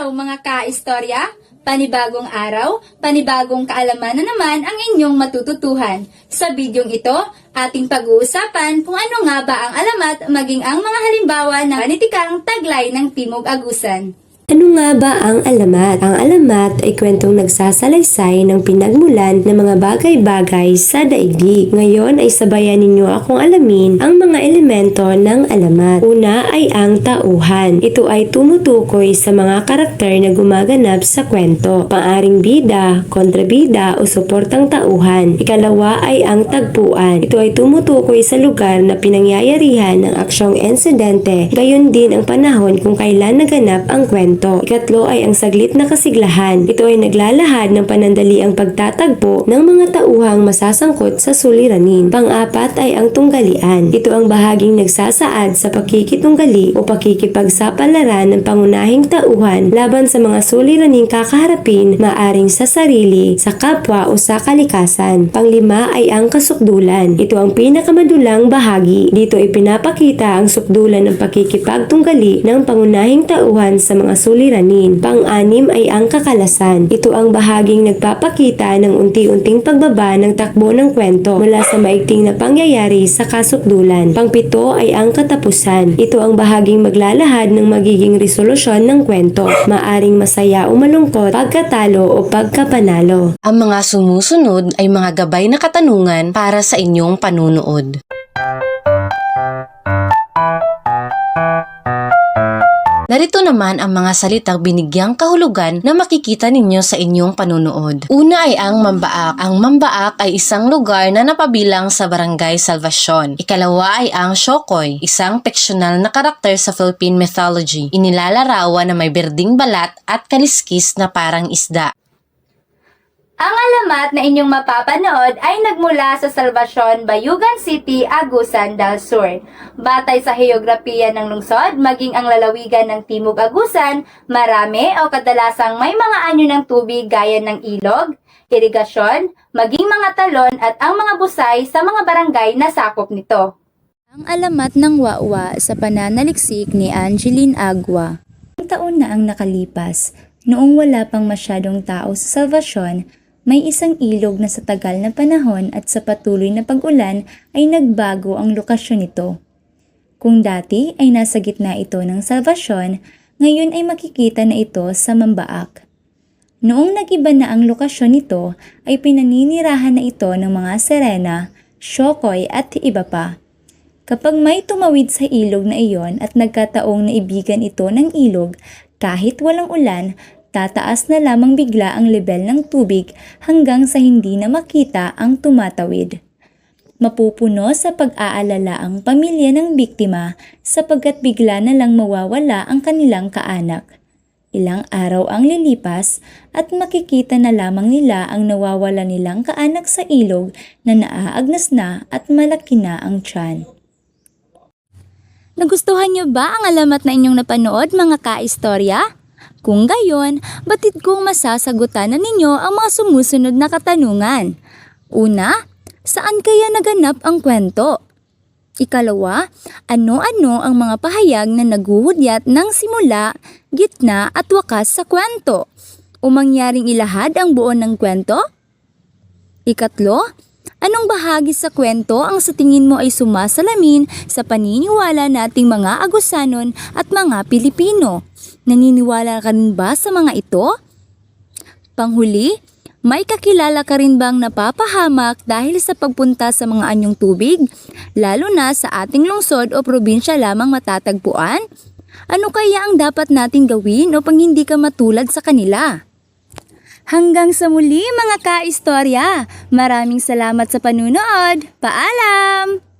Hello mga ka-istorya! Panibagong araw, panibagong kaalaman na naman ang inyong matututuhan. Sa bidyong ito, ating pag-uusapan kung ano nga ba ang alamat maging ang mga halimbawa ng panitikang taglay ng Timog Agusan. Ano nga ba ang alamat? Ang alamat ay kwentong nagsasalaysay ng pinagmulan ng mga bagay-bagay sa daigdig. Ngayon ay sabayan ninyo akong alamin ang mga elemento ng alamat. Una ay ang tauhan. Ito ay tumutukoy sa mga karakter na gumaganap sa kwento. Maaring bida, kontrabida o suportang tauhan. Ikalawa ay ang tagpuan. Ito ay tumutukoy sa lugar na pinangyayarihan ng aksyong insidente, gayon din ang panahon kung kailan naganap ang kwento. Ikatlo ay ang saglit na kasiglahan. Ito ay naglalahad ng panandaliang pagtatagpo ng mga tauhang masasangkot sa suliranin. Pang-apat ay ang tunggalian. Ito ang bahaging nagsasaad sa pakikitunggali o pakikipagsapalaran ng pangunahing tauhan laban sa mga suliraning kakaharapin, maaring sa sarili, sa kapwa o sa kalikasan. Panglima ay ang kasukdulan. Ito ang pinakamadulang bahagi. Dito ay pinapakita ang sukdulan ng pakikipagtunggali ng pangunahing tauhan sa mga suliranin. Pang-anim ay ang kakalasan. Ito ang bahaging nagpapakita ng unti-unting pagbaba ng takbo ng kwento mula sa maigting na pangyayari sa kasukdulan. Pang-pito ay ang katapusan. Ito ang bahaging maglalahad ng magiging resolusyon ng kwento. Maaring masaya o malungkot, pagkatalo o pagkapanalo. Ang mga sumusunod ay mga gabay na katanungan para sa inyong panunood. Narito naman ang mga salitang binigyang kahulugan na makikita ninyo sa inyong panunood. Una ay ang mambaak. Ang mambaak ay isang lugar na napabilang sa Barangay Salvacion. Ikalawa ay ang Shokoy, isang fiksyonal na karakter sa Philippine mythology. Inilalarawan na may berding balat at kaliskis na parang isda. Ang alamat na inyong mapapanood ay nagmula sa Salvacion, Bayugan City, Agusan del Sur. Batay sa heograpiya ng lungsod, maging ang lalawigan ng Timog Agusan, marami o kadalasang may mga anyo ng tubig gaya ng ilog, irigasyon, maging mga talon at ang mga busay sa mga barangay na sakop nito. Ang alamat ng Wawa sa pananaliksik ni Angeline Agua. Ilang taon na ang nakalipas, noong wala pang masyadong tao sa Salvacion, may isang ilog na sa tagal na panahon at sa patuloy na pag-ulan ay nagbago ang lokasyon nito. Kung dati ay nasa gitna ito ng Salvacion, ngayon ay makikita na ito sa Mambaak. Noong nag-iba na ang lokasyon nito, ay pinaninirahan na ito ng mga Serena, Shokoy at iba pa. Kapag may tumawid sa ilog na iyon at nagkataong naibigan ito ng ilog, kahit walang ulan, tataas na lamang bigla ang lebel ng tubig hanggang sa hindi na makita ang tumatawid. Mapupuno sa pag-aalala ang pamilya ng biktima sapagkat bigla na lang mawawala ang kanilang kaanak. Ilang araw ang lilipas at makikita na lamang nila ang nawawala nilang kaanak sa ilog na naaagnas na at malaki na ang tiyan. Nagustuhan niyo ba ang alamat na inyong napanood mga ka-istorya? Kung gayon, batid kong masasagutan na ninyo ang mga sumusunod na katanungan. Una, saan kaya naganap ang kwento? Ikalawa, ano-ano ang mga pahayag na naghuhudyat ng simula, gitna at wakas sa kwento? O mangyaring ilahad ang buo ng kwento? Ikatlo, anong bahagi sa kwento ang sa tingin mo ay sumasalamin sa paniniwala nating mga Agusanon at mga Pilipino? Naniniwala ka rin ba sa mga ito? Panghuli, may kakilala ka rin bang napapahamak dahil sa pagpunta sa mga anyong tubig? Lalo na sa ating lungsod o probinsya lamang matatagpuan? Ano kaya ang dapat nating gawin upang hindi ka matulad sa kanila? Hanggang sa muli mga ka-istorya, maraming salamat sa panunood. Paalam!